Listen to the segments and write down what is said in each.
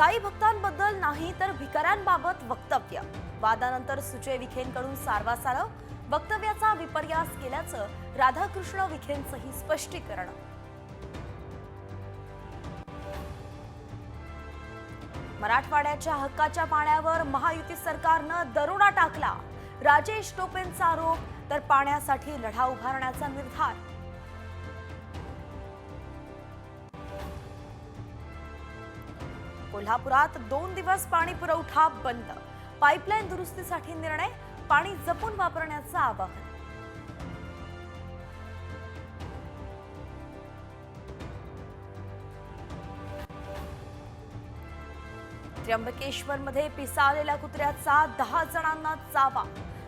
साई भक्तांबद्दल नाही तर भिकाऱ्यांबाबत वक्तव्य। वादानंतर सुजय विखेंकडून सारवासारव, वक्तव्याचा विपर्यास केल्याचं राधाकृष्ण विखेंचंही स्पष्टीकरण। मराठवाड्याच्या हक्काच्या पाण्यावर महायुती सरकारनं दरोडा टाकला। राजेश टोपेंचा आरोप, तर पाण्यासाठी लढा उभारण्याचा निर्धार। कोल्हापुरात 2 दिवस पाणी पुरवठा बंद। पाईपलाईन दुरुस्तीसाठी निर्णय, पाणी जपून वापरण्याचं आवाहन। त्र्यंबकेश्वरमध्ये पिसाळलेल्या कुत्र्याचा 10 जणांना चावा।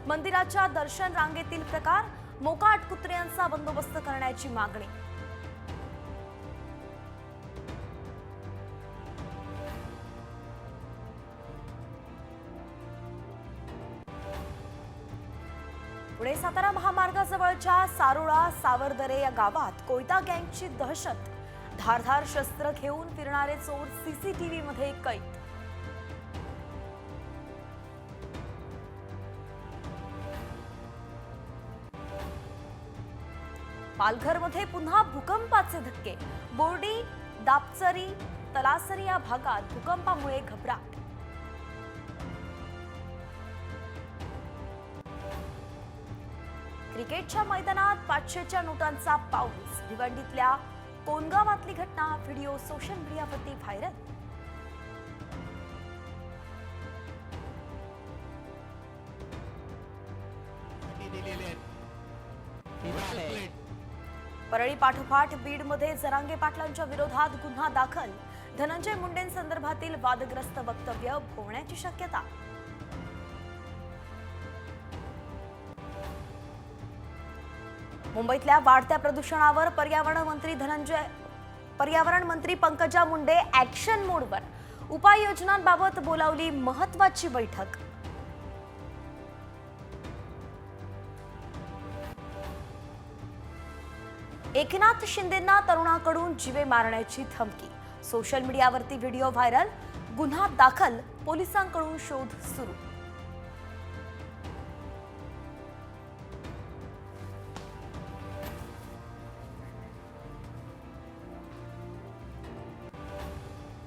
मंदिराच्या दर्शन रांगेतील प्रकार, मोकाट कुत्र्यांचा बंदोबस्त करण्याची मागणी। पुणे सातारा महामार्गाजवळच्या सारोळा सावरदरे या गावात कोयता गँगची दहशत। धारधार शस्त्र घेऊन फिरणारे चोर सीसीटीव्ही मध्ये कैद। पालघरमध्ये पुन्हा भूकंपाचे धक्के। बोर्डी, दापचरी, तलासरी या भागात भूकंपामुळे घबराट। क्रिकेटच्या मैदानात 500च्या नोटांचा पाऊस। भिवंडीतल्या कोणगावातली घटना, व्हिडिओ सोशल मीडियावरती व्हायरल। परळी पाठोपाठ बीडमध्ये जरांगे पाटलांच्या विरोधात गुन्हा दाखल। धनंजय मुंडेंसंदर्भातील वादग्रस्त वक्तव्य भोवण्याची शक्यता। मुंबईतल्या वाढत्या प्रदूषणावर पर्यावरण मंत्री पंकजा मुंडे ऍक्शन मोडवर। उपाययोजनांबाबत बोलावली महत्त्वाची बैठक। एकनाथ शिंदेंना तरुणाकडून जीवे मारण्याची धमकी। सोशल मीडियावरती व्हिडिओ व्हायरल, गुन्हा दाखल, पोलिसांकडून शोध सुरू।